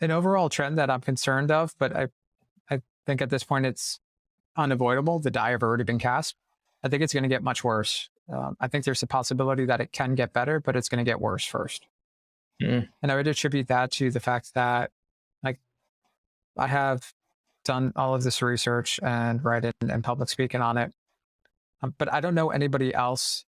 an overall trend that I'm concerned of, but I think at this point it's unavoidable. The die have already been cast. I think it's going to get much worse. I think there's a possibility that it can get better, but it's going to get worse first. Mm. And I would attribute that to the fact that, like, I have done all of this research and writing and public speaking on it, but I don't know anybody else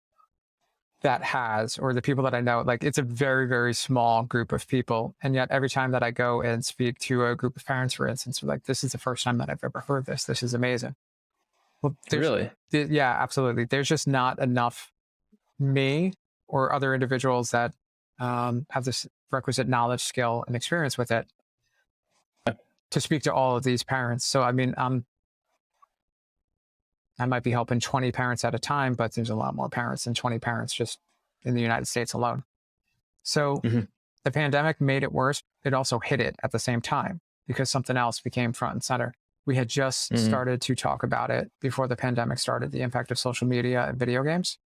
that has, or the people that I know, like, it's a very, very small group of people. And yet every time that I go and speak to a group of parents, for instance, they're like, this is the first time that I've ever heard this. This is amazing. Well, Really? yeah, absolutely. There's just not enough me or other individuals that have this requisite knowledge, skill, and experience with it to speak to all of these parents. So, I mean, I might be helping 20 parents at a time, but there's a lot more parents than 20 parents just in the United States alone. So the pandemic made it worse. It also hit it at the same time because something else became front and center. We had just started to talk about it before the pandemic started, the impact of social media and video games.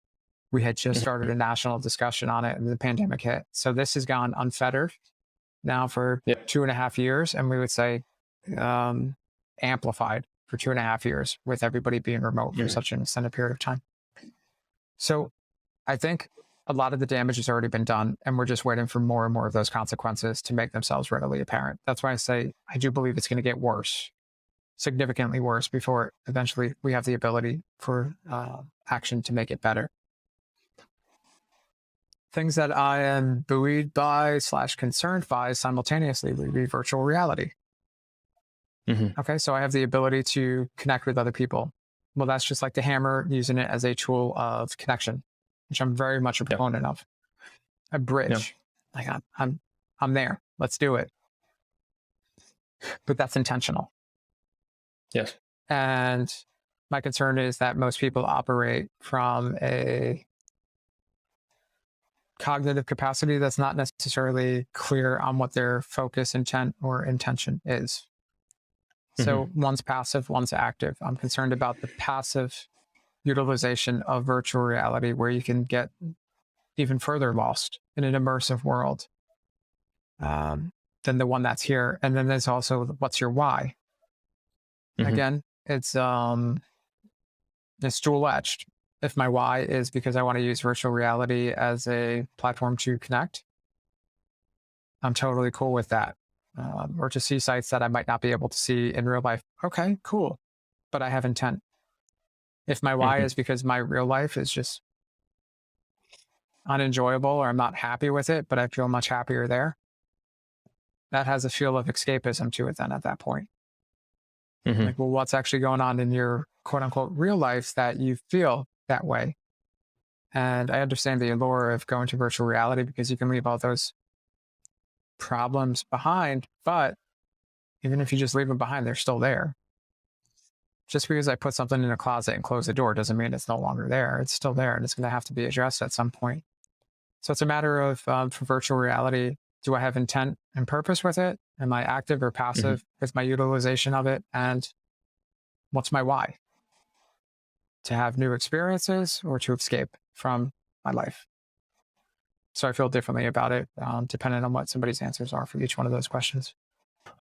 We had just started a national discussion on it and the pandemic hit. So this has gone unfettered now for 2.5 years. And we would say amplified for 2.5 years with everybody being remote for such an extended period of time. So I think a lot of the damage has already been done, and we're just waiting for more and more of those consequences to make themselves readily apparent. That's why I say I do believe it's going to get worse, significantly worse, before eventually we have the ability for action to make it better. Things that I am buoyed by / concerned by simultaneously would be virtual reality. Okay, so I have the ability to connect with other people. Well, that's just like the hammer, using it as a tool of connection, which I'm very much a proponent of. A bridge, like I'm there. Let's do it. But that's intentional. Yes. And my concern is that most people operate from a cognitive capacity that's not necessarily clear on what their focus, intent, or intention is. So one's passive, one's active. I'm concerned about the passive utilization of virtual reality, where you can get even further lost in an immersive world than the one that's here. And then there's also what's your why. Again, it's dual-edged. If my why is because I want to use virtual reality as a platform to connect, I'm totally cool with that. Or to see sites that I might not be able to see in real life. Okay, cool. But I have intent. If my why is because my real life is just unenjoyable, or I'm not happy with it, but I feel much happier there, that has a feel of escapism to it then at that point. Like, well, what's actually going on in your quote unquote real life that you feel that way? And I understand the allure of going to virtual reality because you can leave all those problems behind, but even if you just leave them behind, they're still there. Just because I put something in a closet and close the door doesn't mean it's no longer there. It's still there, and it's going to have to be addressed at some point. So it's a matter of, for virtual reality, do I have intent and purpose with it? Am I active or passive with my utilization of it? And what's my why? To have new experiences or to escape from my life? So I feel differently about it, depending on what somebody's answers are for each one of those questions.